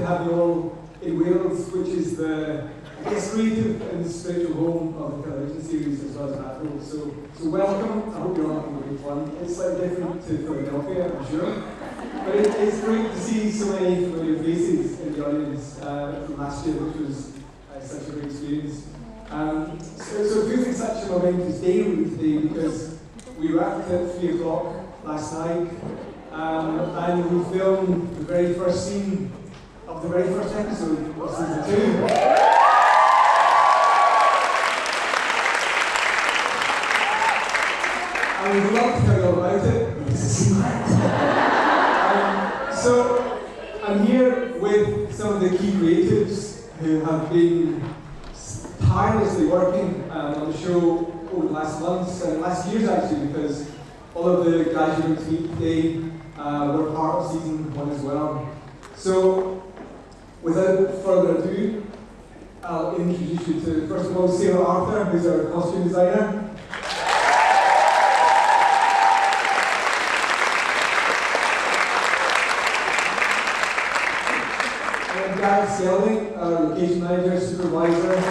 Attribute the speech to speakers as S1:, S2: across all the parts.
S1: to have you all in Wales, which is the creative and spiritual home of the television series as well as Apple. So welcome. I hope you're all having great fun. It's slightly different to Philadelphia, I'm sure. But it's great to see so many familiar faces in the audience from last year, which was such a great experience. So it feels like such a momentous day today because we wrapped at 3 o'clock last night and we filmed the very first scene of the very first episode of season 2. I would love to tell you all about it, but it's a secret. So I'm here with some of the key creatives who have been tirelessly working on the show over the last months and last years actually, because all of the guys you're going to meet today were part of season 1 as well. So without further ado, I'll introduce you to, first of all, Sarah Arthur, who's our costume designer. Gareth Selling, our location manager, supervisor, and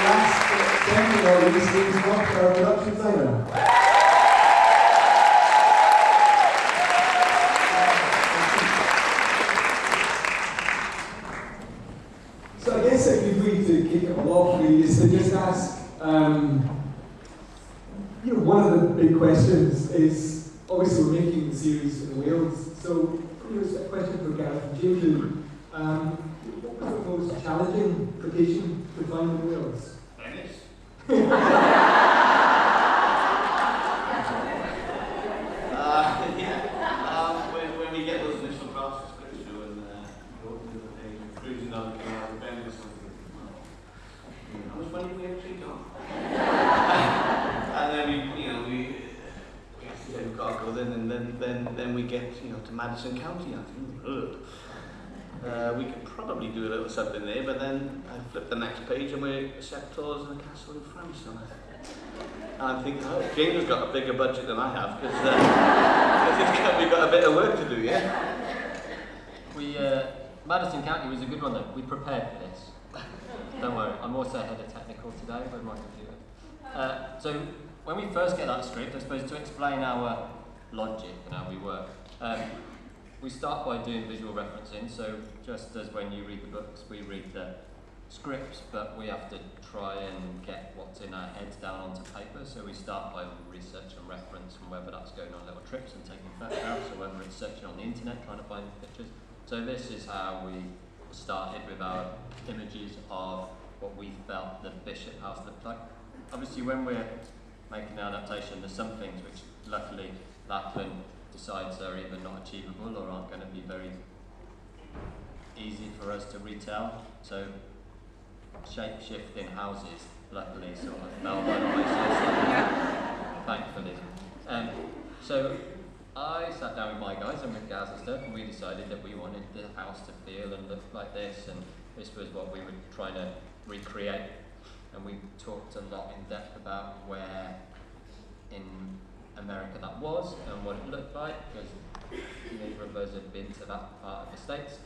S1: last but definitely not least, James Watt, our production designer. So I guess a good way to kick it off really is to just ask, one of the big questions is, obviously we're making the series in Wales. So, here's a question for Gareth and James. What was the most challenging location to find in Wales?
S2: Venice. When we get those initial drafts of scripts through and go to the page and cruising down the canal of Venice, how much money do we actually got? And then we've got to go then, and then we get to Madison County. I think we could probably do a little something there, but then I flip the next page and we're Septors in a castle in France. And I'm thinking, James has got a bigger budget than I have because we've got a bit of work to do, yeah.
S3: Madison County was a good one though. We prepared for this. Don't worry, I'm also head of technical today with my computer. So when we first get that script, I suppose to explain our logic and how we work, we start by doing visual referencing. So just as when you read the books, we read the scripts, but we have to try and get what's in our heads down onto paper. So we start by research and reference, and whether that's going on little trips and taking photographs, or whether it's searching on the internet trying to find pictures. So this is how we started with our images of what we felt the Bishop House looked like. Obviously, when we're making the adaptation, there's some things which luckily Lapland decides are either not achievable or aren't going to be very easy for us to retell. So shape-shifting houses luckily sort of fell by the wayside, thankfully. So I sat down with my guys and with Gaz and stuff, and we decided that we wanted the house to feel and look like this, and this was what we were trying to recreate. And we talked a lot in depth about where in America that was and what it looked like, because neither of us had been to that part of the States.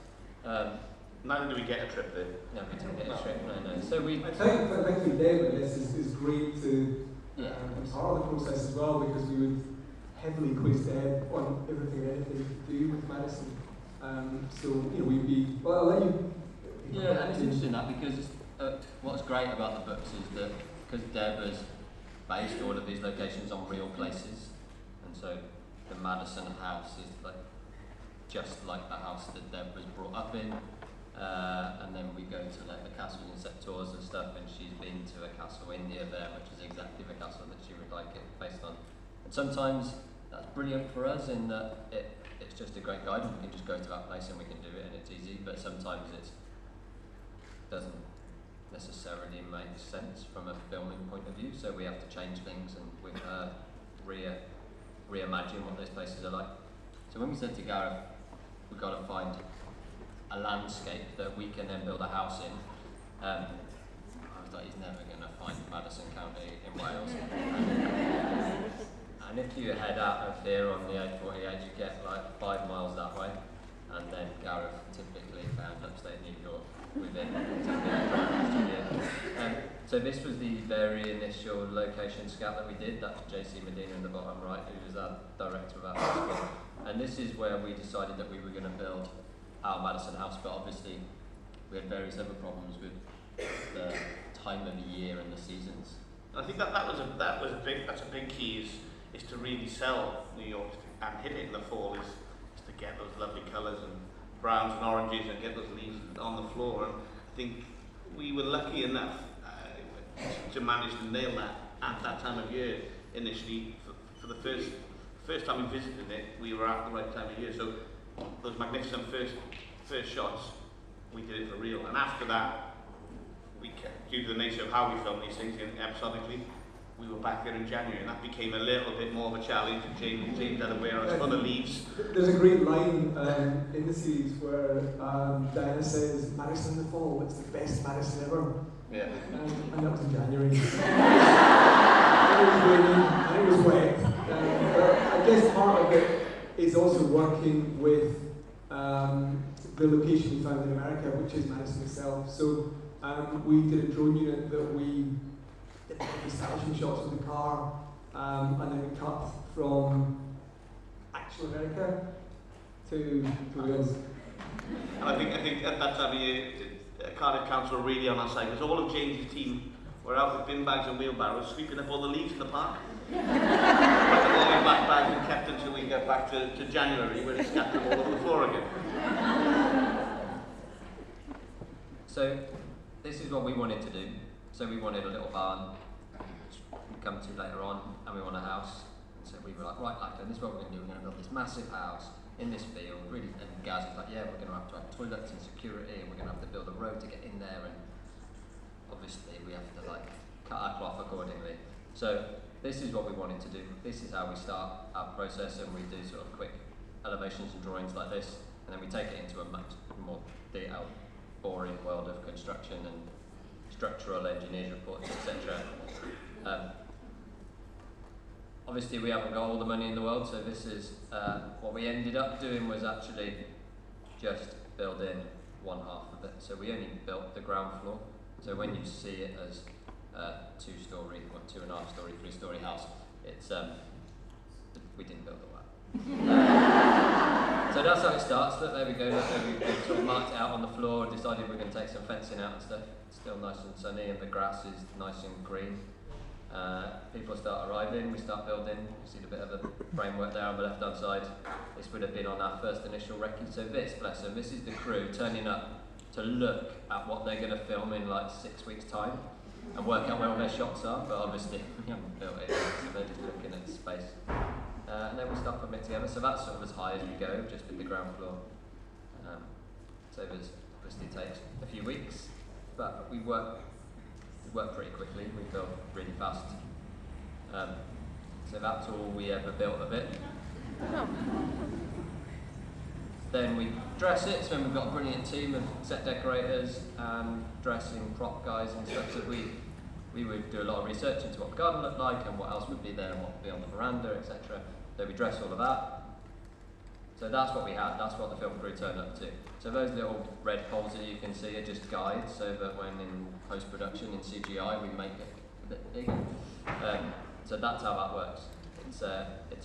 S2: Neither did we get a trip there.
S3: No, we didn't get a trip, no. So we...
S1: I think Dave, this is great to be part of the process as well, because we would heavily quiz Deb on everything and anything to do with Madison. We'd be... Well, I'll let you...
S3: Yeah, and it's interesting that because what's great about the books is that because Deb has based all of these locations on real places, and so the Madison house is just like the house that Deb was brought up in, and then we go to the castles and set tours and stuff, and she's been to a castle in near there, which is exactly the castle that she would like it based on. And sometimes that's brilliant for us in that it's just a great guide and we can just go to that place and we can do it and it's easy, but sometimes it doesn't necessarily make sense from a filming point of view, so we have to change things and with her reimagine what those places are like. So when we said to Gareth, we've got to find a landscape that we can then build a house in, I was like, he's never going to find Madison County in Wales. And if you head out of here on the A48, you get like 5 miles that way, and then Gareth typically found upstate New York within 10 minute drive to here. So this was the very initial location scout that we did. That's JC Medina in the bottom right, who was our director of our house. And this is where we decided that we were going to build our Madison house, but obviously we had various other problems with the time of the year and the seasons.
S2: I think that's a big key is to really sell New York and hit it in the fall is to get those lovely colours and browns and oranges and get those leaves on the floor. And I think we were lucky enough to manage to nail that at that time of year initially. For the first time we visited it, we were at the right time of year. So those magnificent first shots, we did it for real. And after that, due to the nature of how we film these things episodically, we were back there in January, and that became a little bit more of a challenge. And James had a warehouse full of leaves.
S1: There's a great line in the series where Diana says, "Madison in the fall, it's the best Madison ever."
S2: Yeah.
S1: And that was in January. It was raining and it was wet. But I guess part of it is also working with the location we found in America, which is Madison itself. So we did a drone unit that we did establishing shots of the car, and then we cut from actual America to Wales.
S2: And I think at that time of year, Cardiff Council were really on our side, because all of James's team were out with bin bags and wheelbarrows sweeping up all the leaves in the park. Put them all in backbags and kept until we get back to January, where they scattered them all over the floor again.
S3: So this is what we wanted to do. So we wanted a little barn, which we'll come to later on, and we want a house. And so we were like, right, Lachlan, this is what we're going to do. We're going to build this massive house in this field, really. And Gaz was like, yeah, we're going to have toilets and security, and we're going to have to build a road to get in there, and obviously we have to like cut our cloth accordingly. So this is what we wanted to do. This is how we start our process, and we do sort of quick elevations and drawings like this, and then we take it into a much more detailed, boring world of construction and structural engineers reports, etc. Obviously we haven't got all the money in the world, so this is what we ended up doing was actually just building one half of it. So we only built the ground floor. So when you see it as a 2-story, or 2.5-story, 3-story house, it's we didn't build all that. So that's how it starts. Look, there we go. Look, we sort of marked it out on the floor and decided we're going to take some fencing out and stuff. It's still nice and sunny, and the grass is nice and green. People start arriving, we start building. You see the bit of the framework there on the left hand side. This would have been on our first initial recce. So this, bless them, this is the crew turning up to look at what they're going to film in like 6 weeks' time and work out where all their shots are, but obviously we haven't built it yet, so they're just looking at space. And then we start putting it together, so that's sort of as high as we go, just with the ground floor. So this obviously takes a few weeks, but we work pretty quickly, we build really fast. So that's all we ever built of it. Then we dress it, so we've got a brilliant team of set decorators, dressing prop guys and stuff, so we would do a lot of research into what the garden looked like and what else would be there and what would be on the veranda, etc. So we dress all of that. So that's what we had, that's what the film crew turned up to. So those little red poles that you can see are just guides, so that when in post-production, in CGI, we make it a bit bigger. So that's how that works. It's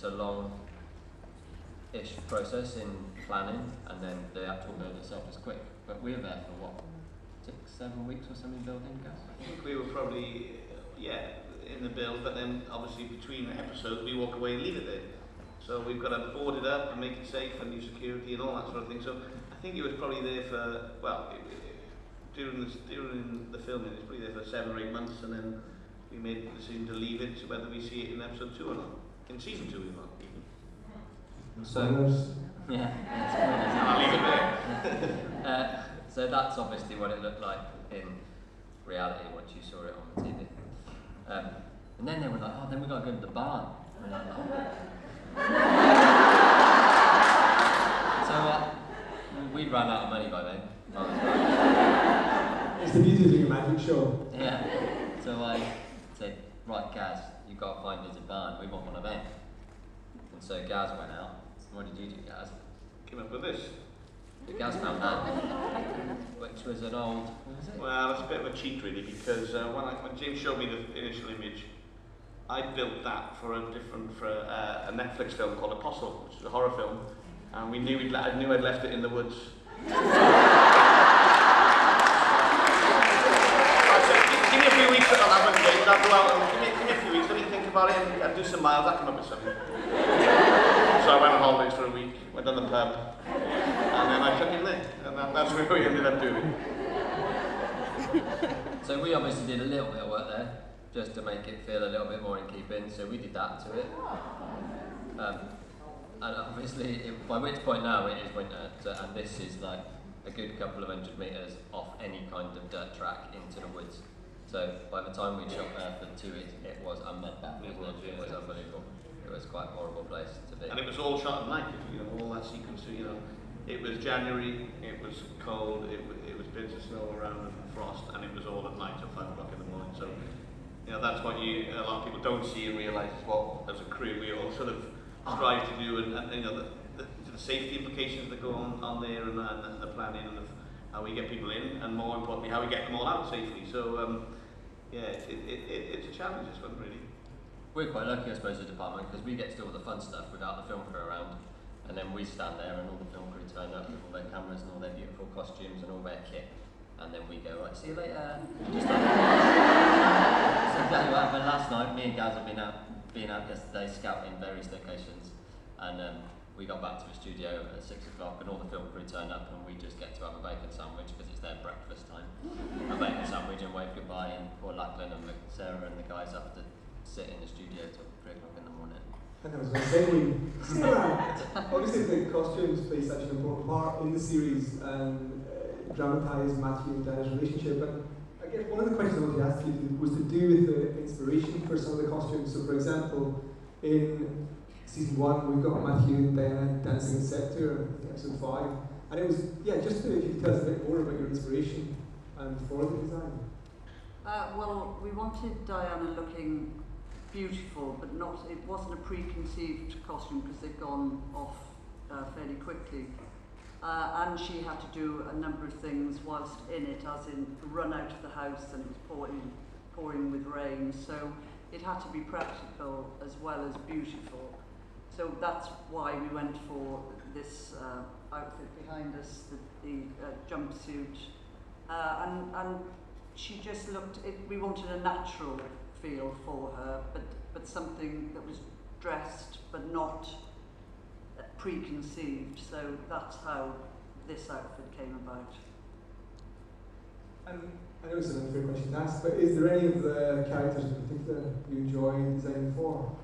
S3: a long-ish process in planning, and then the actual build itself is quick. But we were there for what, 6-7 weeks or something building, guys?
S2: I think we were probably, in the build, but then obviously between the episodes we walk away and leave it there. So we've got to board it up and make it safe and do security and all that sort of thing. So I think it was probably there for, during the filming, it was probably there for 7 or 8 months, and then we made the decision to leave it, so whether we see it in episode 2 or not. In season 2 or not, even.
S3: So,
S2: I'll leave it there.
S3: So that's obviously what it looked like in reality once you saw it on the TV. And then they were like, oh, then we've got to go to the barn. And we're like, oh. So we'd run out of money by then.
S1: It's the beauty of doing a magic show.
S3: Yeah. So I said, right, Gaz, you've got to find us a barn. We want one of them. And so Gaz went out. What did you do, Gaz?
S2: Came up with this.
S3: Gaz found that, which was an old, what was it?
S2: Well, it's a bit of a cheat really, because when James showed me the initial image, I built that for a Netflix film called Apostle, which is a horror film, and I knew I'd left it in the woods. Give me a few weeks, I'll have a James. I'll go out and give me a few weeks. Let me think about it and do some miles. I'll come up with something. So I went on holidays for a week, went down the pub, and then I took him there, and that's where we ended up doing it.
S3: So we obviously did a little bit of work there, just to make it feel a little bit more in keeping, so we did that to it. And obviously, by which point now it is winter, and this is like a good couple of 100 metres off any kind of dirt track into the woods. So by the time we shot there for 2 weeks, it was a mudbath, wasn't it? It was unbelievable. It was quite a horrible place to be.
S2: And it was all shot at night, all that sequence, it was January, it was cold, it was bits of snow around and frost, and it was all at night at 5 o'clock in the morning. So, that's what a lot of people don't see and realise is what, as a crew, we all sort of strive to do, and the safety implications that go on there, and the planning, and how we get people in, and more importantly, how we get them all out safely. So, it's a challenge, this one, really.
S3: We're quite lucky, I suppose, as a department, because we get to do all the fun stuff without the film crew around, and then we stand there and all the film crew turn up with all their cameras and all their beautiful costumes and all their kit, and then we go, right, see you later. Just like so exactly what happened last night. Me and Gaz have been out yesterday scouting various locations, and we got back to the studio at 6 o'clock, and all the film crew turned up, and we just get to have a bacon sandwich because it's their breakfast time. A bacon sandwich and wave goodbye, and poor Lachlan and Sarah and the guys have to sit in the studio till 3 o'clock in the morning.
S1: And I was going to say, obviously the costumes play such an important part in the series and dramatise Matthew and Diana's relationship. And I guess one of the questions I wanted to ask you was to do with the inspiration for some of the costumes. So, for example, in season 1, we've got Matthew and Diana dancing in Sector, I think episode 5. And it was, just if you could tell us a bit more about your inspiration for the design.
S4: Well, we wanted Diana looking beautiful, but it wasn't a preconceived costume because they'd gone off fairly quickly. And she had to do a number of things whilst in it, as in run out of the house and it was pouring with rain. So it had to be practical as well as beautiful. So that's why we went for this outfit behind us, the jumpsuit. And she just looked, we wanted a natural feel for her, but something that was dressed but not preconceived. So that's how this outfit came about.
S1: And I know it's an unfair question to ask, but is there any of the characters in particular you enjoy designing for?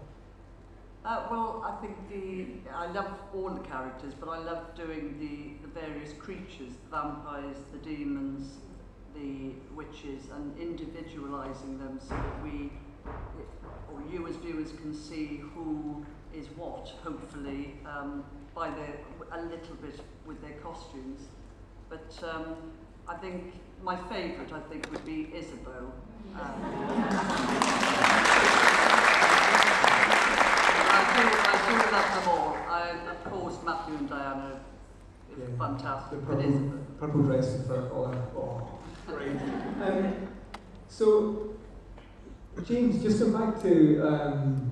S4: Well, I think I love all the characters, but I love doing the various creatures, the vampires, the demons, the witches, and individualising them so that you as viewers can see who is what, hopefully, by a little bit with their costumes. But I think my favourite, would be Isabeau. I do love them all. Of course, Matthew and Diana are fantastic.
S1: The purple dress with fur collar. Oh, great. So, James, just come back to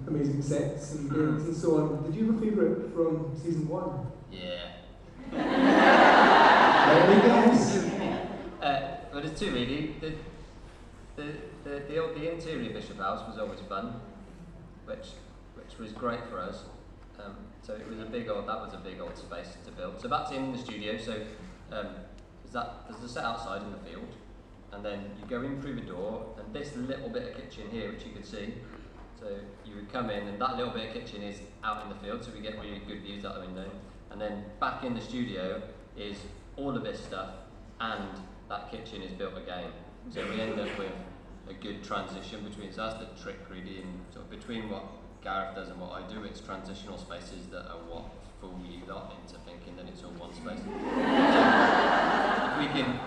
S1: amazing sets and games and so on. Did you have a favourite from season 1?
S3: Yeah. Well, there's two really. The interior Bishop House was always fun, which was great for us. So it was that was a big old space to build. So that's in the studio. So there's a set outside in the field, and then you go in through the door, and this little bit of kitchen here, which you could see. So you would come in, and that little bit of kitchen is out in the field, so we get really good views out the window. And then back in the studio is all of this stuff, and that kitchen is built again. So we end up with a good transition between, so that's the trick really, and sort of between what Gareth does and what I do, it's transitional spaces that are what fool you lot into thinking that it's all one space.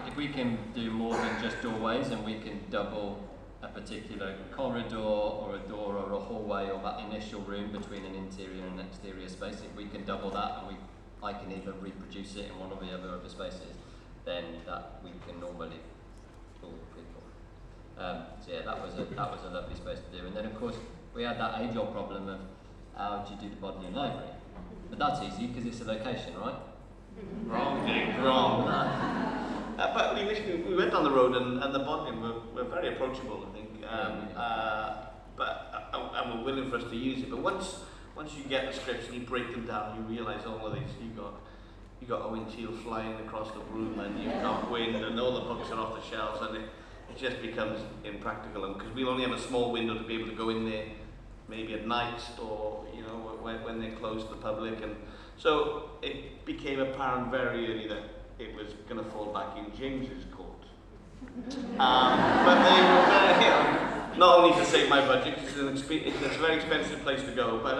S3: If we can do more than just doorways, and we can double a particular corridor or a door or a hallway doorway or that initial room between an interior and exterior space, if we can double that and I can either reproduce it in one or the other of the spaces, then that we can normally fool people. So yeah, that was a lovely space to do. And then of course we had that age-old problem of how do you do the Bodleian Library? But that's easy because it's a location, right?
S2: Wrong, Jake, wrong. But we went down the road and the Bodleian were very approachable, I think. And were willing for us to use it. But once you get the scripts and you break them down, you realise all of these. You got Owen Teal flying across the room, and you've got wind, and all the books are off the shelves, and it just becomes impractical. And because we only have a small window to be able to go in there, maybe at night or when they're closed to the public, and so it became apparent very early that it was going to fall back in James's court. But they were very, not only to save my budget, it's a very expensive place to go, but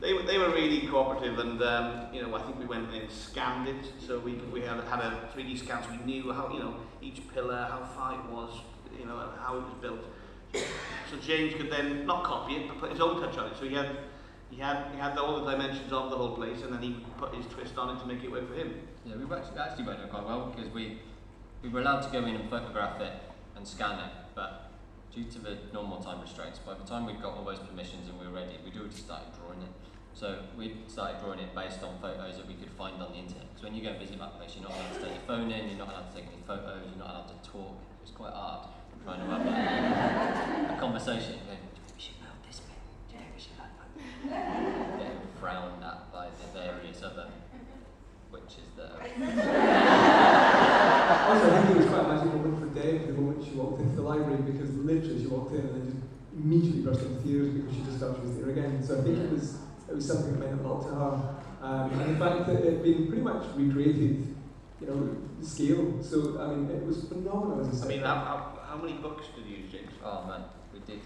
S2: they were really cooperative, and I think we went and scanned it, so we had a 3D scan, so we knew how each pillar, how far it was, and how it was built. So James could then not copy it, but put his own touch on it. So he had all the dimensions of the whole place, and then he put his twist on it to make it work for him.
S3: Yeah, we actually worked out quite well because we were allowed to go in and photograph it and scan it, but due to the normal time restraints, by the time we'd got all those permissions and we were ready, we'd already started drawing it. So we started drawing it based on photos that we could find on the internet. Because when you go and visit that place, you're not allowed to take your phone in, you're not allowed to take any photos, you're not allowed to talk. It's quite hard trying to have a conversation. You know, we should build this bit. Do you think we should have that? Getting frowned at by the various other witches that are.
S1: Also, I think it was quite a magic moment for Deb the moment she walked into the library, because literally she walked in and then just immediately burst into tears because she just felt she was there again. So I think it was something that meant a lot to her. And the fact that it had been pretty much recreated, the scale. So I mean, it was phenomenal as a set.
S2: I mean, how many books did you use, James?
S3: Oh man, we did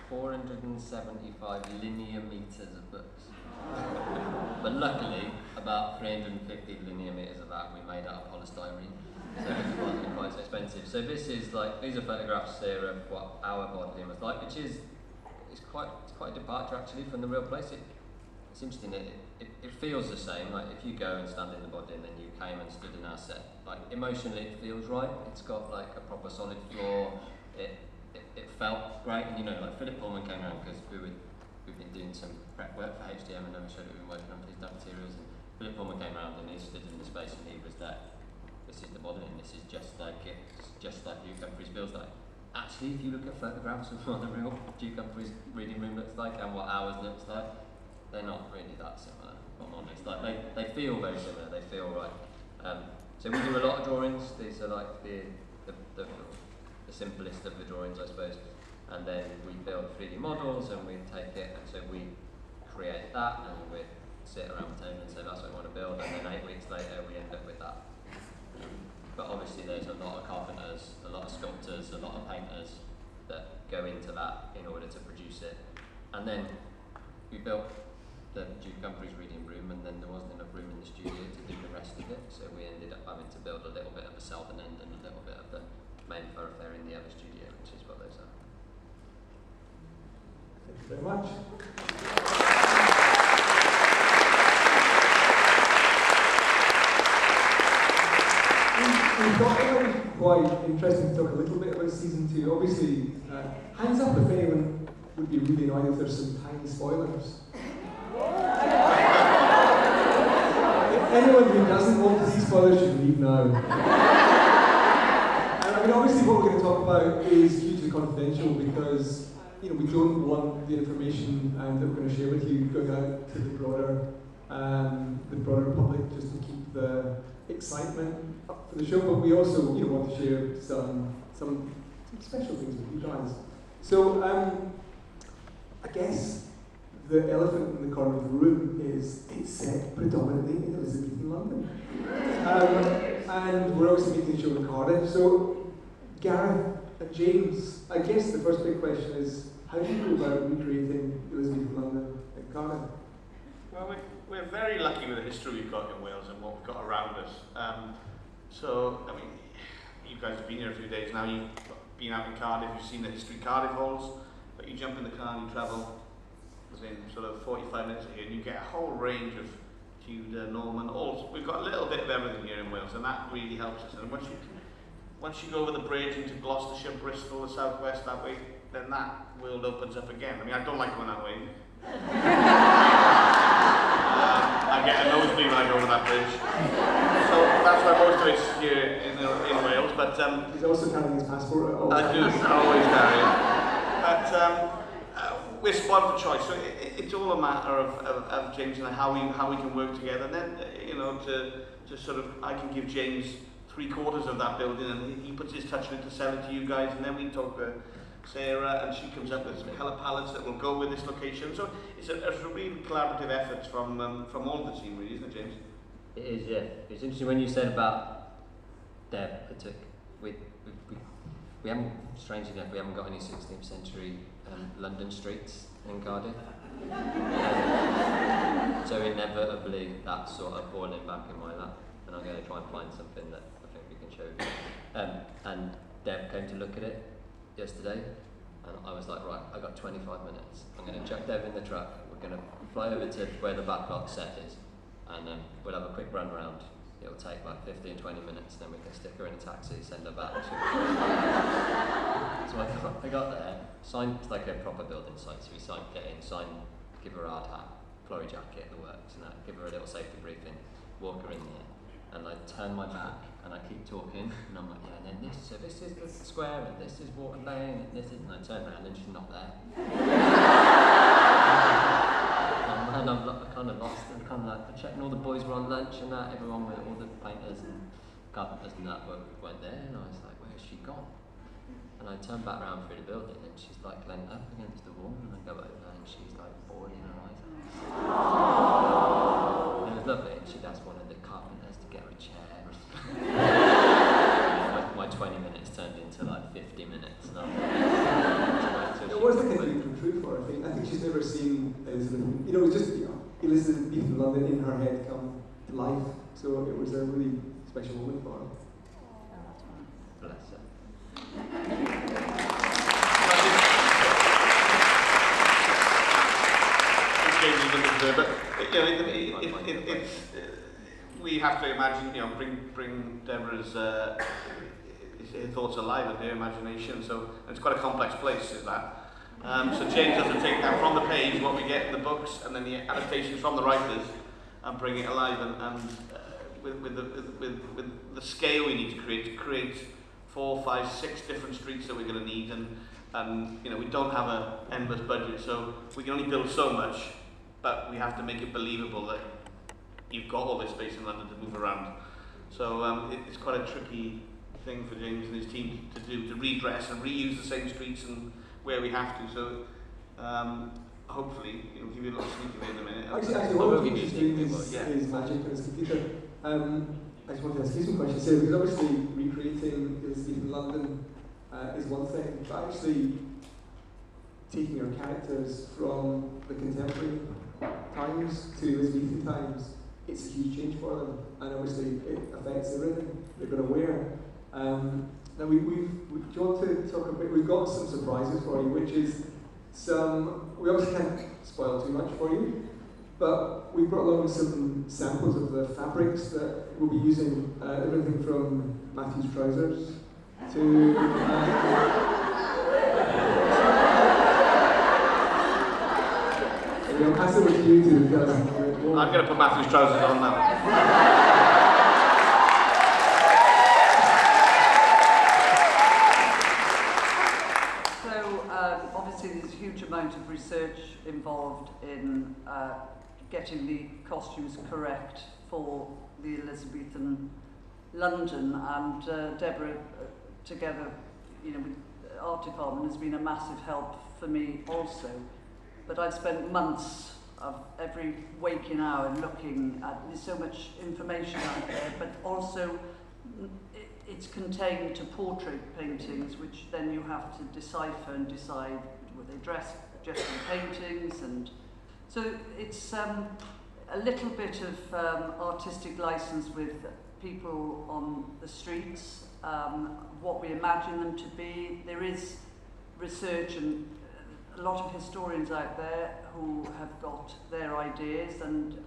S3: 475 linear meters of books. But luckily, about 350 linear meters of that we made out of polystyrene, so it wasn't quite so expensive. So these are photographs here of what our Bodleian was like, which is quite a departure actually from the real place. It's interesting. It feels the same. Like if you go and stand in the Bodleian, then you came and stood in our set. Like emotionally, it feels right. It's got like a proper solid floor. It felt great, and like Philip Pullman came around because we've been doing some prep work for HDM, and then we showed that we've been working on these dark materials. And Philip Pullman came around and he stood in the space and he was like, "This is the Bodleian. This is just like it. It's just like Duke Humphreys feels like." Actually, if you look at photographs of what the real Duke Humphreys reading room looks like and what ours looks like, they're not really that similar, if I'm honest. Like they feel very similar, they feel right. So we do a lot of drawings. These are like the simplest of the drawings, I suppose. And then we build 3D models and we take it, and so we create that and we sit around the table and say that's what we want to build, and then 8 weeks later we end up with that. But obviously there's a lot of carpenters, a lot of sculptors, a lot of painters that go into that in order to produce it. And then we built the Duke Humphreys reading room, and then there wasn't enough room in the studio to do the rest of it, so we ended up having to build a little bit of the southern end and a little bit of the main thoroughfare in the other studio, which is what those are.
S1: Thank you very much. We thought it was quite interesting to talk a little bit about season 2. Obviously, hands up if anyone would be really annoyed if there's some tiny spoilers. Anyone who doesn't want to see spoilers should leave now. I mean, obviously what we're going to talk about is hugely confidential because we don't want the information that we're going to share with you going out to the broader public, just to keep the excitement up for the show. But we also want to share some special things with you guys. So I guess the elephant in the corner of the room is it's set predominantly in Elizabethan London. And we're obviously making the show in Cardiff. So Gareth and James, I guess the first big question is, how do you go about recreating Elizabethan London in Cardiff?
S2: Well, we're very lucky with the history we've got in Wales and what we've got around us. So, I mean, you guys have been here a few days now, you've been out in Cardiff, you've seen the history Cardiff holds. but you jump in the car and you travel within sort of 45 minutes of here, and you get a whole range of Tudor, Norman, all. We've got a little bit of everything here in Wales, and that really helps us. And once you go over the bridge into Gloucestershire, Bristol, the southwest that way, then that world opens up again. I mean, I don't like going that way. I get a nosebleed when I go over that bridge. So that's why most of it's here in Wales. But
S1: he's also carrying his passport at all.
S2: I do always carry it. But we're spoiled for choice. So it's all a matter of James and how we can work together. And then to sort of, I can give James 3/4 of that building, and he puts his touch on it to sell it to you guys, and then we talk to Sarah, and she comes up with some colour palettes that will go with this location. So it's a really collaborative effort from all of the team, really, isn't it, James?
S3: It is, yeah. It's interesting when you said about Deb. We haven't, strangely enough, we haven't got any 16th century London streets in Cardiff. So inevitably that's sort of falling back in my lap, and I'm going to try and find something that I think we can show you. And Deb came to look at it yesterday, and I was like, right, I've got 25 minutes. I'm going to chuck Deb in the truck. We're going to fly over to where the backlot set is, and we'll have a quick run round. It'll take like 15, 20 minutes, then we can stick her in a taxi, send her back. So I got there, signed like a proper building site, so we get in, give her a hard hat, flory jacket, the works, and give her a little safety briefing, walk her in there, and I turn my back, and I keep talking, and I'm like, yeah, and then this is the square, and this is Water Lane, and this is, and I turn around, and she's not there. And I'm kind of lost, and kind of like checking all the boys were on lunch and that, everyone with all the painters and carpenters and that went there, and I was like, where's she gone? And I turned back around through the building, and she's like leant up against the wall, and I go over and she's like bawling her eyes out. And it was lovely, and she'd asked one of the carpenters to get her a chair. my 20 minutes turned into like 50 minutes. And
S1: it was the kind of dream come true for her. I think she's never seen Elizabeth. You know, it was just Elizabethan London in her head come to life. So it was a really special moment for her.
S3: Bless her.
S2: But we have to imagine, bring Deborah's her thoughts alive and her imagination. So it's quite a complex place, is that? So James has to take that from the page, what we get in the books, and then the adaptations from the writers, and bring it alive. And with the scale we need to create 4, 5, 6 different streets that we're going to need, and we don't have an endless budget, so we can only build so much, but we have to make it believable that you've got all this space in London to move around. So it's quite a tricky thing for James and his team to do, to redress and reuse the same streets and where we have to. So hopefully, give you a little sneak of it in a minute.
S1: Actually, one of the things he's doing is magic on his computer. I just wanted to ask you some questions here, because obviously recreating Elizabethan London is one thing, but actually taking your characters from the contemporary times to Elizabethan times, it's a huge change for them, and obviously it affects everything they're going to wear. Now do you want to talk a bit? We've got some surprises for you, which is we obviously can't spoil too much for you, but we brought along some samples of the fabrics that we'll be using, everything from Matthew's trousers to... I'll pass it over to you to tell us.
S2: I'm going to put Matthew's trousers on now.
S4: So, obviously there's a huge amount of research involved in getting the costumes correct for the Elizabethan London, and Deborah, together, with the art department, has been a massive help for me also. But I've spent months of every waking hour looking at, there's so much information out there, but also it's contained to portrait paintings, which then you have to decipher and decide were they just in paintings, and so it's a little bit of artistic license with people on the streets, what we imagine them to be. There is research and a lot of historians out there who have got their ideas, and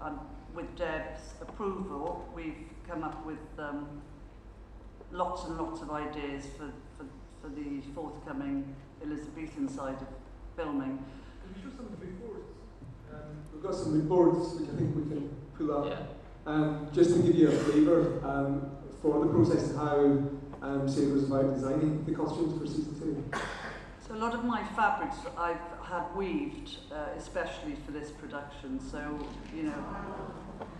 S4: with Deb's approval, we've come up with lots and lots of ideas for the forthcoming Elizabethan side of filming.
S1: Can you show some of the big boards? We've got some big boards which I think we can pull up.
S3: Yeah.
S1: Just to give you a flavour for the process of how Sarah was about designing the costumes for season 2.
S4: So a lot of my fabrics I've had weaved, especially for this production. So, you know,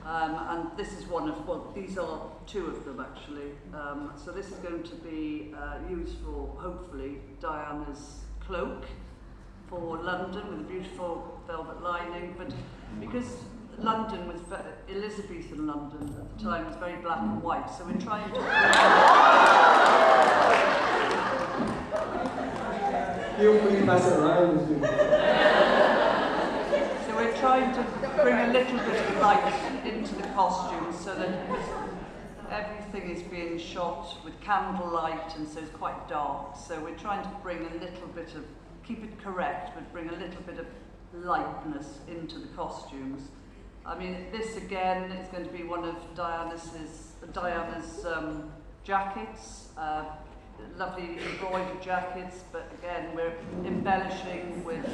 S4: and this is one of, well, these are 2 of them actually. So this is going to be used for, hopefully, Diana's cloak for London with a beautiful velvet lining. But because London was, Elizabethan London at the time was very black and white, so we're trying to...
S1: Feel free to pass it around.
S4: So we're trying to bring a little bit of light into the costumes so that everything is being shot with candlelight, and so it's quite dark. So we're trying to bring a little bit of, keep it correct, but bring a little bit of lightness into the costumes. I mean, this again is going to be one of Diana's jackets, lovely embroidered jackets, but again we're embellishing with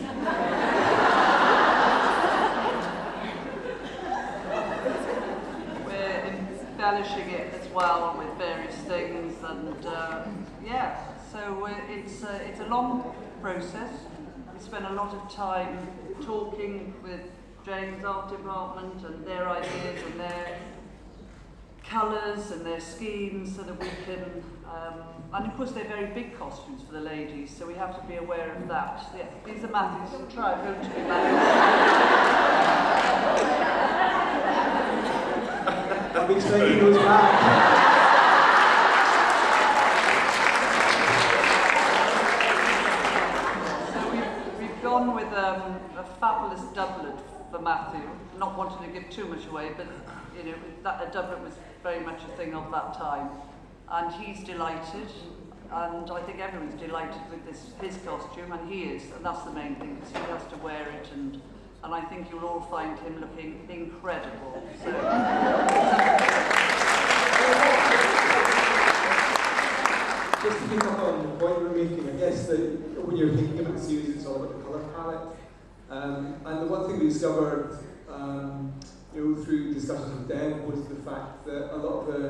S4: it as well with various things, and yeah, so it's a long process. We spent a lot of time talking with Jane's art department and their ideas and their colours and their schemes, so that we can, and of course they're very big costumes for the ladies, so we have to be aware of that. Yeah, these are Matthew's, going to be Matthew's.
S1: I'm expecting those back.
S4: So we've gone with a fabulous doublet for Matthew, not wanting to give too much away, but you know, a doublet was very much a thing of that time, and he's delighted, and I think everyone's delighted with his costume, and he is, and that's the main thing, because he has to wear it, and I think you'll all find him looking incredible. So,
S1: just to pick up on the point we're making, I guess that when you're thinking about the series, it's all about the colour palette. And the one thing we discovered, you know, through discussions with Deb, was the fact that a lot of the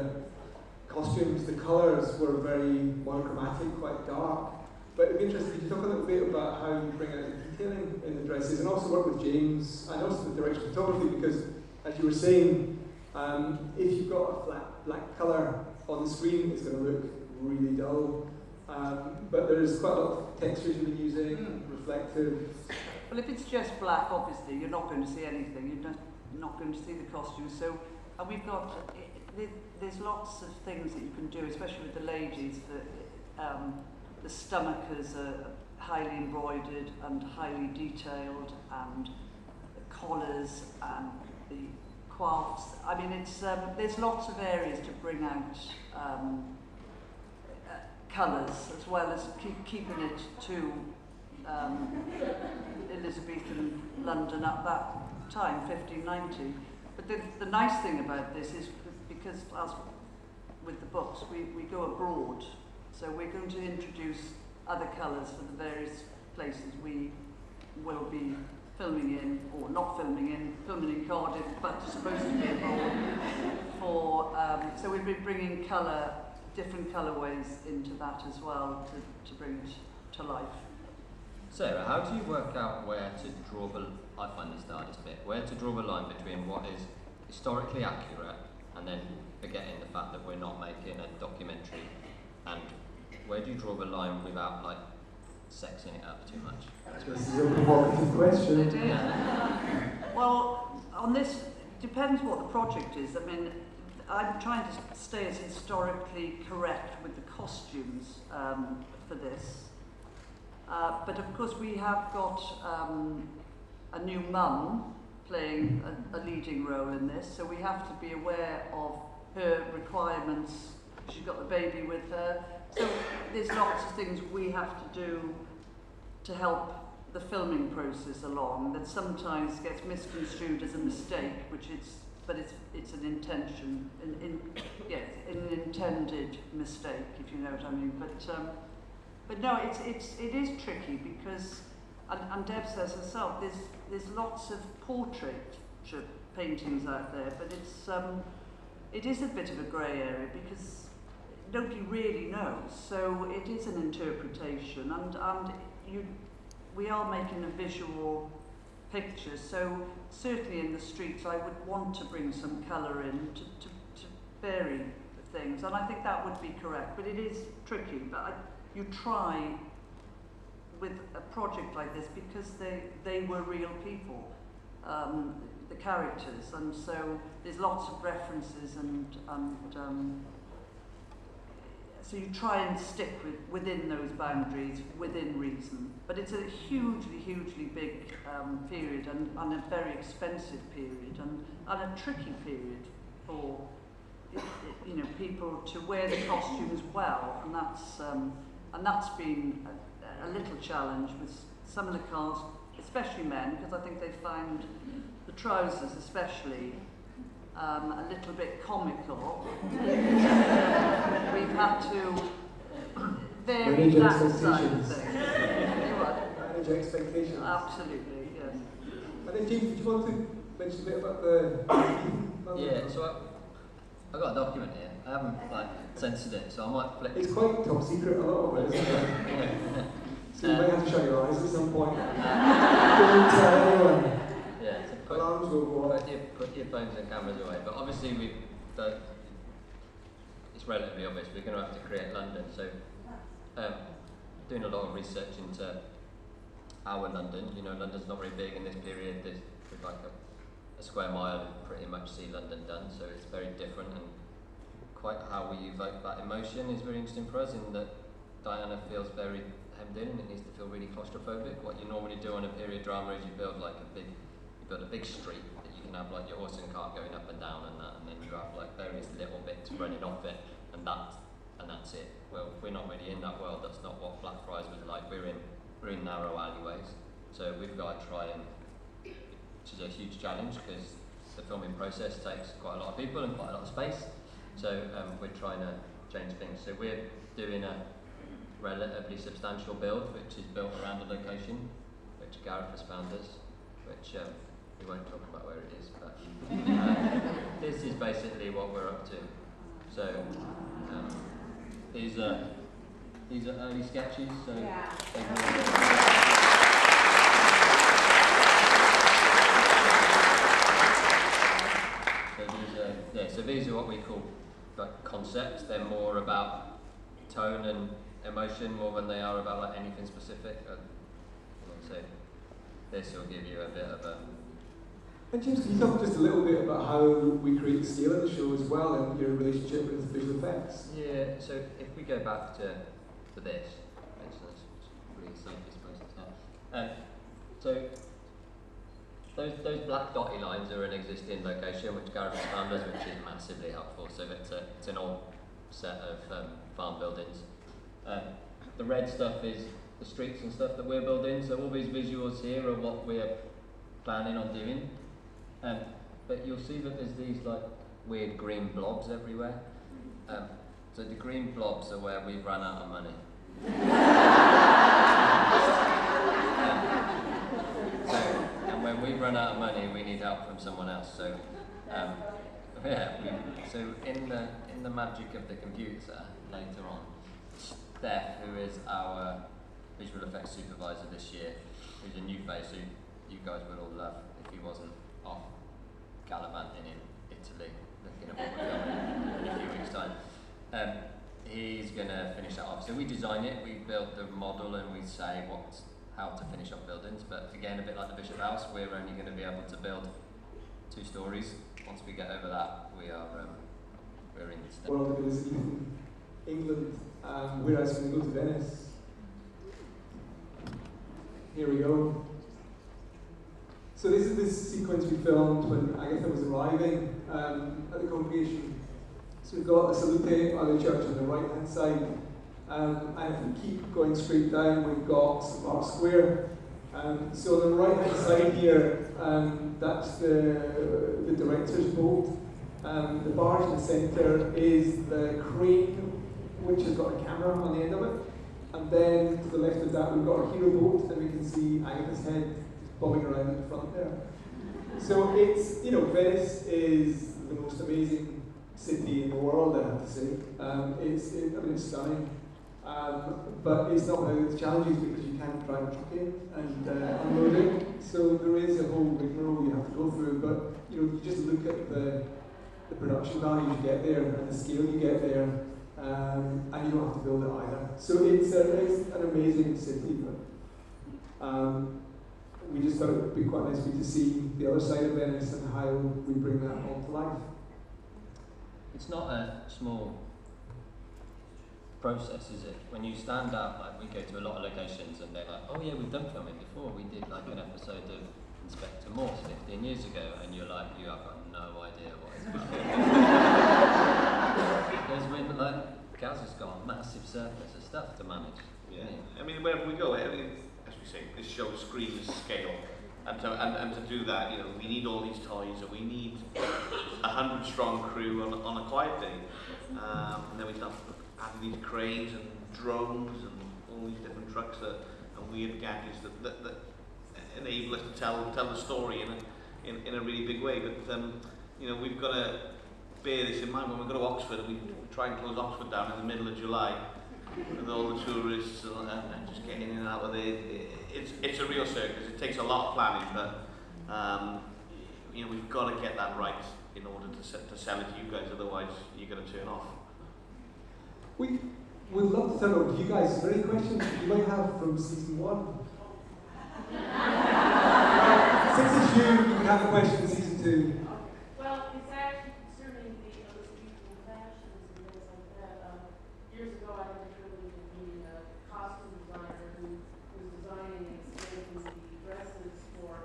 S1: costumes, the colours were very monochromatic, quite dark. But it'd be interesting, could you talk a little bit about how you bring out the detailing in the dresses, and also work with James, and also the direction of photography, because, as you were saying, if you've got a flat black colour on the screen, it's going to look really dull. But there's quite a lot of textures you've been using, reflective.
S4: well, if it's just black, obviously, you're not going to see anything. You're not going to see the costumes. So, and we've got, there's lots of things that you can do, especially with the ladies. The stomachers are highly embroidered and highly detailed, and the collars and the coifs. I mean, it's there's lots of areas to bring out colours, as well as keeping it to Elizabethan London at that time, 1590. But the nice thing about this is, because as with the books, we go abroad. So we're going to introduce other colours for the various places we will be filming in, or not filming in Cardiff, but supposed to be abroad. So we'll be bringing colour, different colourways into that as well, to bring it to life.
S3: Sarah, how do you work out where to draw I find this the hardest bit, where to draw the line between what is historically accurate and then forgetting the fact that we're not making a documentary, and where do you draw the line without, like, sexing it up too much?
S1: This is a provocative question.
S4: It is. Well, on this, depends what the project is. I mean, I'm trying to stay as historically correct with the costumes for this. But of course we have got a new mum playing a leading role in this, so we have to be aware of her requirements. She's got the baby with her. So there's lots of things we have to do to help the filming process along that sometimes gets misconstrued as a mistake, but it's an intention, an intended mistake, if you know what I mean. But no, it is tricky because, and Deb says herself, there's lots of portrait paintings out there, but it is a bit of a grey area because nobody really knows. So it is an interpretation, and we are making a visual picture. So certainly in the streets, I would want to bring some colour in to vary things, and I think that would be correct. But it is tricky. But you try with a project like this because they were real people, the characters, and so there's lots of references and so you try and stick within those boundaries, within reason. But it's a hugely big period and a very expensive period and a tricky period for people to wear the costumes well, and that's been a little challenge with some of the cast, especially men, because I think they find the trousers especially a little bit comical. We've had to vary that side of things.
S1: Manage expectations.
S4: Absolutely, yes.
S1: And then James, did you want to mention a bit about the
S3: Yeah, so I've got a document here. I haven't censored it, so I might flip.
S1: It's quite top secret, a lot of it, isn't it?
S3: Yeah.
S1: So you might have to shut your eyes at some point. Don't tell anyone.
S3: Yeah, so
S1: alarms will go off.
S3: put your phones and cameras away. But obviously it's relatively obvious we're going to have to create London. So doing a lot of research into our London. London's not very big in this period. There's like a square mile and pretty much see London done. So it's very different, and quite how we evoke that emotion is very interesting for us, in that Diana feels very hemmed in and it needs to feel really claustrophobic. What you normally do on a period drama is you build a big street that you can have like your horse and cart going up and down and that, and then you have like various little bits running off it, and that's it. Well, we're not really in that world. That's not what Blackfriars was like. We're in narrow alleyways, so we've got to try and, which is a huge challenge because the filming process takes quite a lot of people and quite a lot of space. So we're trying to change things. So we're doing a relatively substantial build, which is built around a location, which Gareth has found us, which we won't talk about where it is, but this is basically what we're up to. So these are early sketches. So so these are what we call like concepts. They're more about tone and emotion more than they are about like anything specific. So this will give you a bit of a.
S1: And James, can you talk just a little bit about how we create the scale of the show as well and your relationship with visual effects?
S3: Yeah, so if we go back to this, for instance, it's really safest place to start. So those black dotty lines are an existing location which Gareth has found us, which is massively helpful. So it's an old set of farm buildings. The red stuff is the streets and stuff that we're building. So all these visuals here are what we're planning on doing. But you'll see that there's these like weird green blobs everywhere. So the green blobs are where we've run out of money. And when we run out of money, we need help from someone else. So so in the magic of the computer later on, Steph, who is our visual effects supervisor this year, who's a new face who you guys would all love if he wasn't off gallivanting in Italy, looking at what we're filming in a few weeks' time. He's going to finish that off. So we design it, we build the model, and we say how to finish off buildings. But again, a bit like the Bishop House, we're only going to be able to build 2 stories. Once we get over that, we're in the
S1: world of Elizabethan England, whereas when we go to Venice, here we go. So this is this sequence we filmed when Agatha was arriving at the congregation. So we've got the Salute on the church on the right hand side, and if we keep going straight down, we've got St Mark's Square, So on the right-hand side here, that's the director's boat. The barge in the centre is the crane, which has got a camera on the end of it. And then to the left of that, we've got our hero boat, and we can see Agatha's head bobbing around in front there. So it's, Venice is the most amazing city in the world, I have to say. It's stunning. But it's not without its challenges because you can't drive a truck in and unload it. So there is a whole rigmarole you have to go through. But you just look at the production value you get there and the scale you get there, and you don't have to build it either. So it's an amazing city. But we just thought it would be quite nice for you to see the other side of Venice and how we bring that all to life.
S3: It's not a small process, is it? When you stand up, like we go to a lot of locations and they're like, oh yeah, we've done filming before. We did like an episode of Inspector Morse 15 years ago, and you're like, you have got no idea what it's about. Because when Gaz has got a massive surplus of stuff to manage.
S2: Yeah. I mean, wherever we go, as we say, this show screams scale. And to do that, we need all these toys, and we need 100 strong crew on a quiet day. And then we start adding these cranes and drones and all these different trucks and weird gadgets that enable us to tell the story in a really big way. But we've got to bear this in mind when we go to Oxford. We try and close Oxford down in the middle of July with all the tourists and just getting in and out of there. It's a real circus. It takes a lot of planning, but we've got to get that right in order to sell it to you guys. Otherwise, you're going to turn off.
S1: We would love to turn over to you guys. Is there any questions you might have from season 1? Since it's you can have a question in season 2.
S5: Well, it's actually concerning the Elizabethan fashions and things like that. Years ago, I had the privilege of meeting a costume designer who was designing and making the dresses for,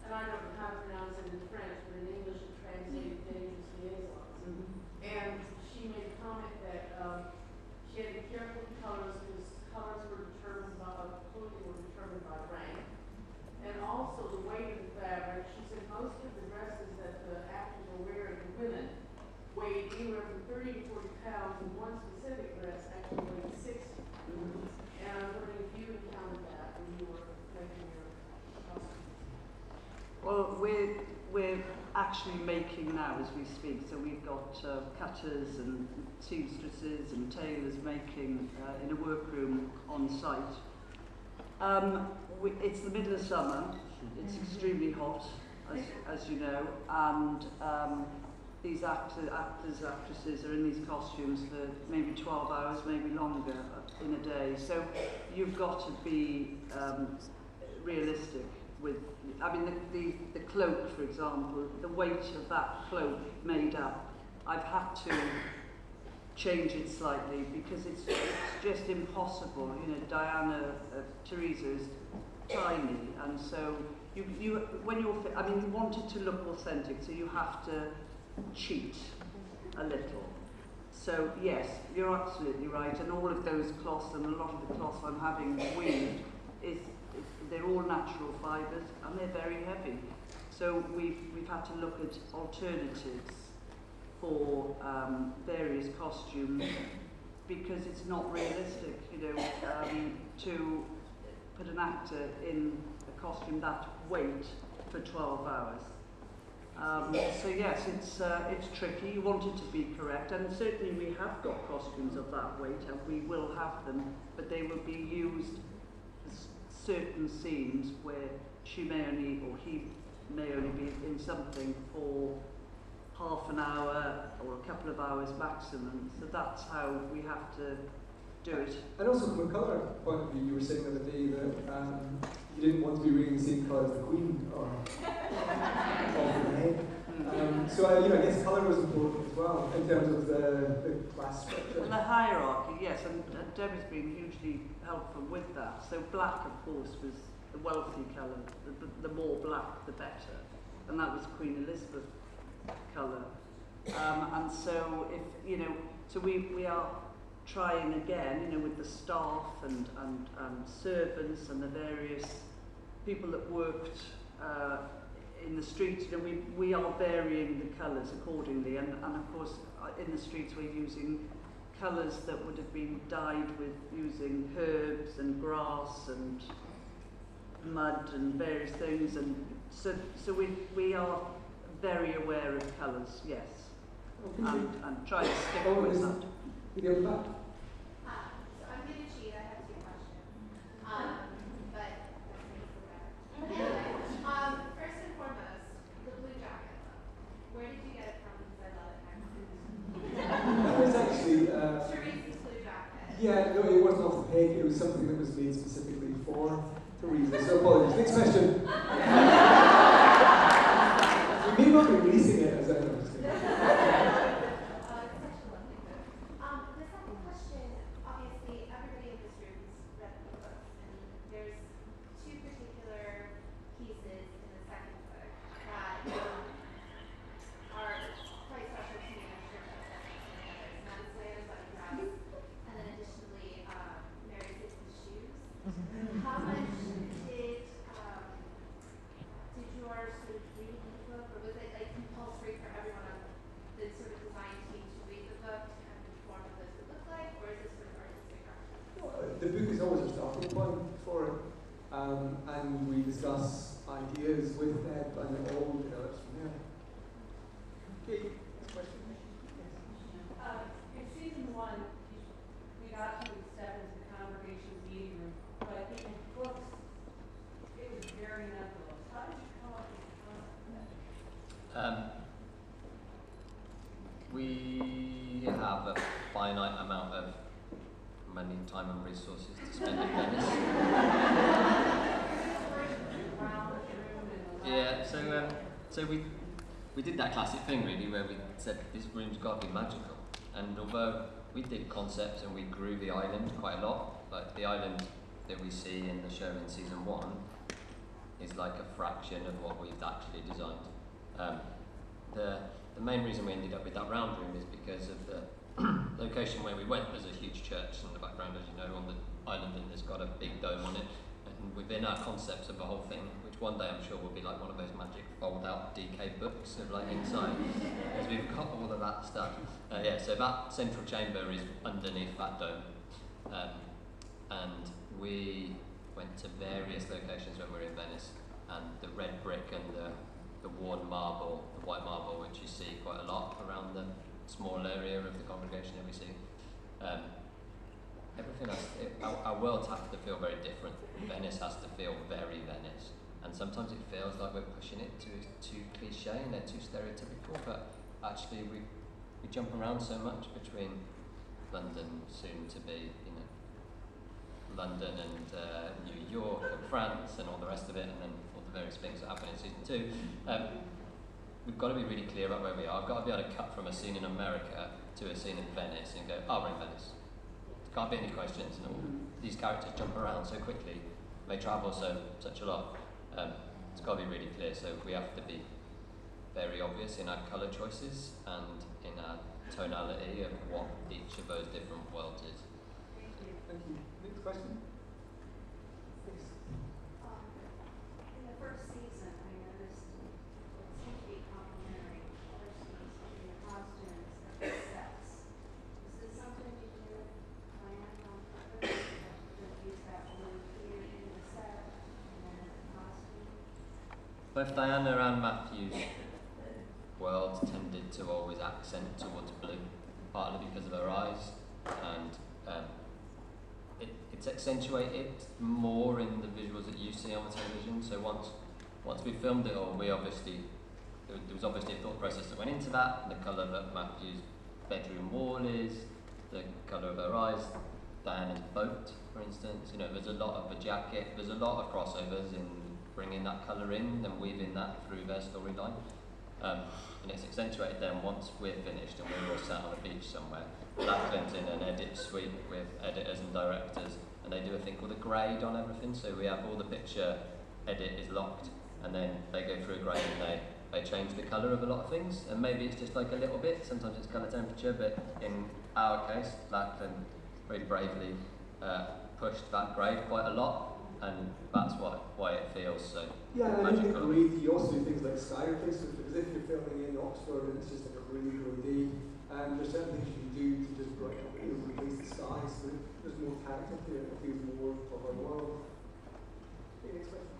S5: and I don't know how to pronounce it in French, but in English it translated dangerous liaisons. And she made a comment that she had to be careful with colors because colors were determined by, clothing were determined by rank. And also the weight of the fabric. She said most of the dresses that the actors were wearing, the women, weighed anywhere from 30 to 40 pounds, and one specific dress actually weighed 60. And I was wondering if you encountered that when you were making your costumes.
S4: Well, we're actually making now as we speak. So we've got cutters and seamstresses and tailors making in a workroom on site. It's the middle of summer. It's extremely hot, as you know, and these actors, actresses are in these costumes for maybe 12 hours, maybe longer in a day. So you've got to be realistic with, the cloak, for example, the weight of that cloak made up, I've had to change it slightly because it's just impossible. Diana, Teresa is tiny, and so you want it to look authentic, so you have to cheat a little. So yes, you're absolutely right, and all of those cloths and a lot of the cloths I'm having weaved they're all natural fibres and they're very heavy. So we've had to look at alternatives for various costumes because it's not realistic, to put an actor in a costume that weight for 12 hours. So yes, it's tricky. You want it to be correct, and certainly we have got costumes of that weight, and we will have them, but they will be used for certain scenes where she may only, or he may only be in something for half an hour or a couple of hours maximum. So that's how we have to do it. And also from a colour point of view, you were saying the other day that you didn't want to be wearing the same colour as the Queen or off the head. So I guess colour was important as well in terms of the class structure. Well, the hierarchy, yes, and Debbie's been hugely helpful with that. So black, of course, was the wealthy colour. The more black, the better, and that was Queen Elizabeth colour. And so so we are trying again, with the staff and servants and the various people that worked in the streets, you know, we are varying the colours accordingly, and of course in the streets we're using colours that would have been dyed with using herbs and grass and mud and various things, and so we are very aware of colours, yes, and try to stick with that.
S6: So I'm going to cheat. I have 2 questions. But that's me. Anyway, first and foremost, the blue jacket look. Where did you get it from? Because I love it.
S1: That was actually,
S6: Therese's blue jacket.
S1: yeah, no, it wasn't off the peg. It was something that was made specifically for Teresa. So apologies. Next question. We may not be releasing it as I know.
S6: It's such a lovely book. The second question, obviously, everybody in this room has read the books, and there's 2 particular pieces in the second book that are quite special to me. I'm sure that's Madison Wedding Dress, and then additionally, Mary Dixon's shoes. How much did your sort of read the book, or was it like compulsory for everyone on the sort of design team to read the book and inform what those would look like, or is this sort of artistic direction?
S1: The book is always a starting point for it, and we discuss ideas with Deb, and it all develops from there. Okay, next question.
S5: In season 1, we got to step into the congregation's meeting room, but in the books, it was very nebulous. How did you come up with the concept of that?
S3: We have a finite amount of money, time and resources to spend in Venice. Yeah, so we did that classic thing really where we said this room's got to be magical, and although we did concepts and we grew the island quite a lot, like the island that we see in the show in season 1 is like a fraction of what we've actually designed. The main reason we ended up with that round room is because of the location where we went. There's a huge church in the background, as you know, on the island, and it's got a big dome on it. And within our concepts of the whole thing, which one day I'm sure will be like one of those magic fold-out DK books of like inside, as we've got all of that stuff. Yeah, so that central chamber is underneath that dome, and we went to various locations when we were in Venice, and the red brick and the worn marble, the white marble, which you see quite a lot around the small area of the congregation that we see. Everything else, our worlds have to feel very different. Venice has to feel very Venice, and sometimes it feels like we're pushing it too cliche and they're too stereotypical, but actually we jump around so much between London, soon to be, you know, London and New York and France and all the rest of it, and then all the various things that happen in season 2. We've got to be really clear about where we are. I've got to be able to cut from a scene in America to a scene in Venice and go, oh, we're in Venice. There can't be any questions, and all these characters jump around so quickly, they travel such a lot. It's got to be really clear, so we have to be very obvious in our colour choices and in our tonality of what each of those different worlds is.
S1: Thank you. Next question. Yes.
S6: In the first season, I noticed it seemed to be complementary color schemes between the costumes and the sets. Is this something you did plan on purpose? To use that blue here in the set and then in the costume?
S3: Both Diana and Matthew's worlds tended to always accent towards blue, partly because of her eyes, and it's accentuated more in the visuals that you see on the television. So once we filmed it all, there was obviously a thought process that went into that. The colour that Matthew's bedroom wall is, the colour of her eyes, Diana's boat, for instance. You know, there's a lot of the jacket. There's a lot of crossovers in bringing that colour in and weaving that through their storyline. And it's accentuated then once we're finished and we're all sat on a beach somewhere. Lachlan's in an edit suite with editors and directors, and they do a thing called a grade on everything. So we have all the picture edit is locked, and then they go through a grade and they change the colour of a lot of things. And maybe it's just like a little bit, sometimes it's colour temperature, but in our case, Lachlan very bravely pushed that grade quite a lot. and that's why it feels so
S1: Yeah, and I think
S3: magical.
S1: you also do things like sky replacement, because if you're filming in Oxford and it's just like a really grey day, there's certain things you can do to just brighten up, replace the sky, so there's more character to it, it feels more of our world. Okay, next question.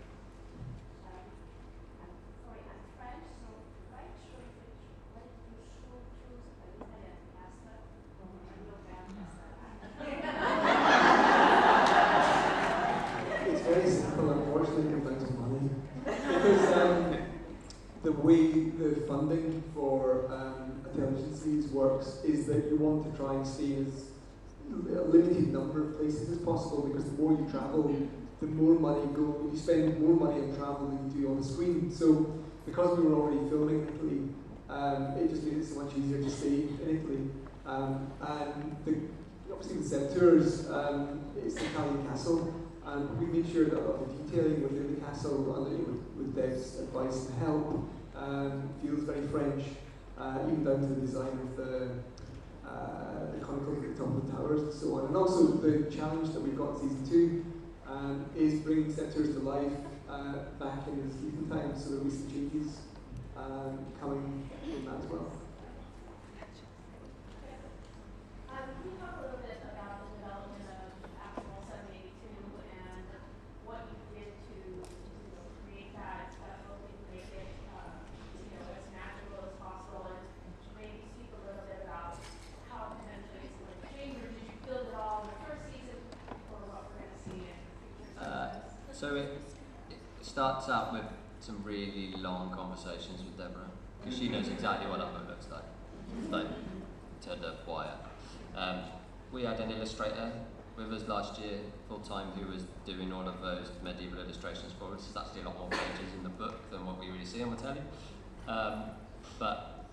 S6: Sorry, I'm French, so why should you choose an Italian pasta or a European pasta?
S1: It's very simple, unfortunately, it comes down to money. Because the way the funding for a television series works is that you want to try and stay as a limited number of places as possible, because the more you travel, the more money you spend more money on travel than you do on the screen. So because we were already filming in Italy, it just made it so much easier to stay in Italy. And obviously the set tours, it's the Italian castle, and we made sure that a lot of the detailing within the castle, with Deb's advice and help, feels very French, even down to the design of the conical at the top of the towers and so on. And also the challenge that we've got in season 2 is bringing set tours to life back in the Elizabethan times, so there'll be some changes coming from that as well.
S6: Can you talk a little bit about the development of actual 782 and what you did to create that book and make it as natural as possible, and maybe speak a little bit about how potentially it's going to change, or did you build it all in the first season or what we're going to see in future seasons?
S3: So it starts out with some really long conversations with Deborah, because she knows exactly what that book looks like. Like, turned up wire. We had an illustrator with us last year, full-time, who was doing all of those medieval illustrations for us. There's actually a lot more pages in the book than what we really see on the telly. But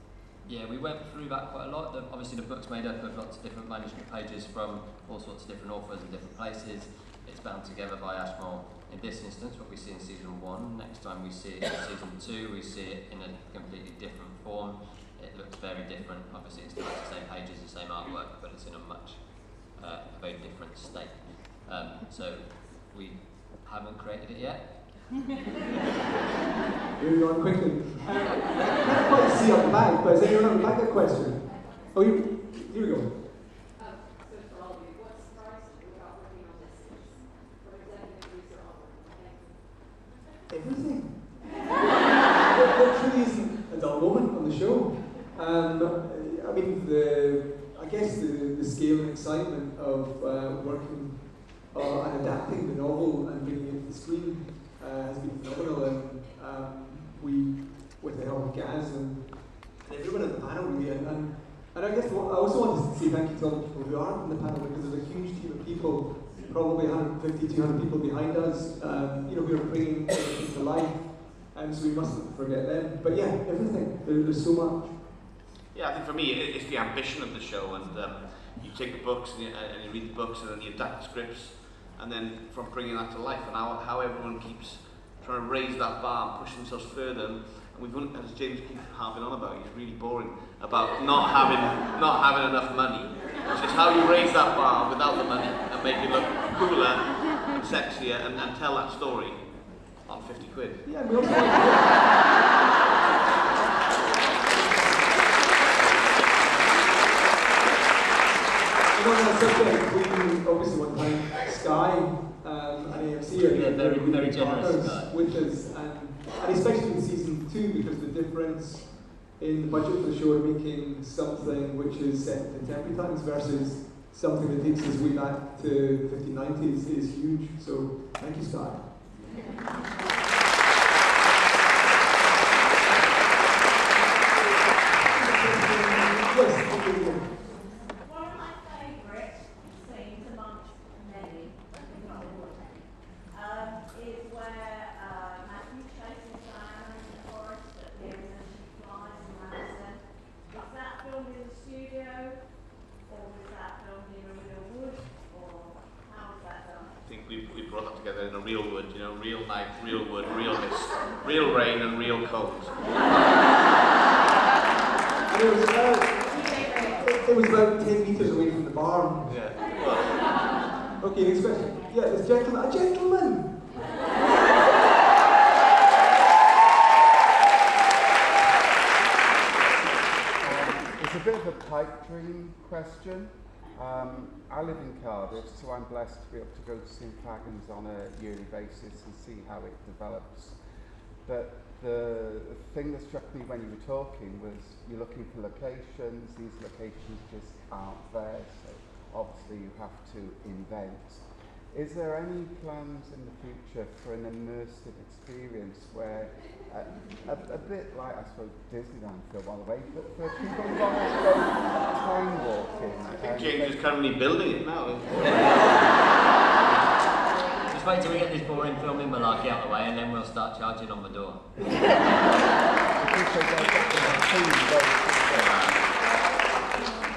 S3: yeah, we went through that quite a lot. Obviously the book's made up of lots of different manuscript pages from all sorts of different authors in different places. It's bound together by Ashmole. In this instance, what we see in season 1, next time we see it in season 2, we see it in a completely different form. It looks very different. Obviously, it still has the same pages, the same artwork, but it's in a very different state. So we haven't created it yet.
S1: Moving on quickly. I can't quite see up the back, but is anyone on the back got a question? Oh, here we go.
S7: So for all of you, what surprised you about working on this? What exactly is your
S1: Everything. There truly isn't a dull moment on the show. I mean, I guess the scale and excitement of working and adapting the novel and bringing it to the screen has been phenomenal. And we, with the help of Gaz and everyone at the panel, really, and I guess I also wanted to say thank you to all the people who aren't in the panel, because there's a huge team of people, probably 150, 200 people behind us, who are bringing everything to life, and so we mustn't forget them. But yeah, everything. There's so much.
S2: Yeah, I think for me it's the ambition of the show, and you take the books and you read the books and then you adapt the scripts, and then from bringing that to life, and how everyone keeps trying to raise that bar and push themselves further. And we've, as James keeps harping on about, he's really boring about not having enough money. It's just how you raise that bar without the money and make it look cooler and sexier and tell that story on 50 quid.
S1: Yeah, we also on that subject, we obviously one time Sky and AFC are
S3: very generous Sky
S1: with us, and especially in season 2, because the difference in the budget for the show of making something which is set in contemporary times versus something that takes us way back to 1590s is huge. So thank you, Sky.
S6: One of my favourite scenes amongst many, if not all of them, is where Matthew chases Diana in the forest at the end and she flies in Madison. Was that filmed in the studio, or was that filmed in a real wood, or how was that done?
S2: I think we brought that together in a real wood, real night, real wood, real mist, real rain and real cold.
S1: It was about 10 metres away from the barn.
S2: Yeah, it was.
S1: Okay, next question. Yeah, this gentleman. A gentleman!
S8: pipe dream question. I live in Cardiff, so I'm blessed to be able to go to St Fagans on a yearly basis and see how it develops. But the thing that struck me when you were talking was you're looking for locations. These locations just aren't there, so obviously you have to invent. Is there any plans in the future for an immersive experience where, a bit like, I suppose, Disneyland for a while away, but for people who want to go time walking?
S2: I think James is currently building it now.
S3: Just wait till we get this boring filming malarkey out of the way and then we'll start charging on the door.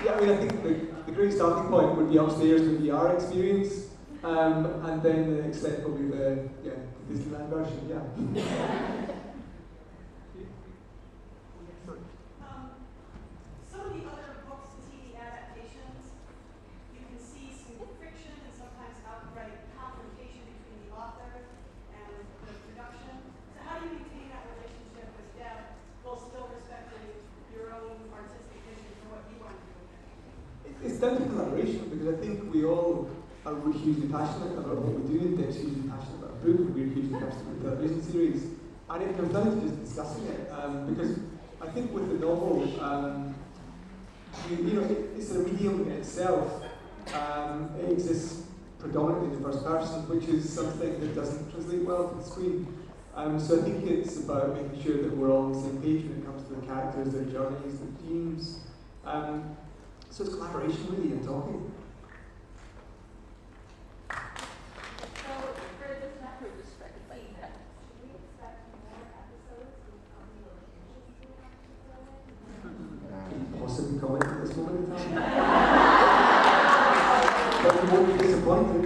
S1: Yeah, I mean, I think the great starting point would be upstairs with the VR experience, and then extend probably the Disneyland version, yeah.
S9: Some of the other books and TV adaptations, you can see some friction and sometimes outright confrontation between the author and the production. So how do you maintain that relationship with Deb while still respecting your own artistic vision for what you want to do with it?
S1: It's down to collaboration, because I think we all are hugely passionate about what we do, and Deb's hugely passionate about a book, and we're hugely passionate about a television series. And it comes down to just discussing it, because I think with the novel, it's a medium in itself. It exists predominantly in the first person, which is something that doesn't translate well to the screen. So I think it's about making sure that we're all on the same page when it comes to the characters, their journeys, their themes. So it's collaboration really and talking.
S6: So for this macro perspective, should we expect more episodes on the locations we have to go in?
S1: Can you possibly comment at this moment in time? But you won't be disappointed.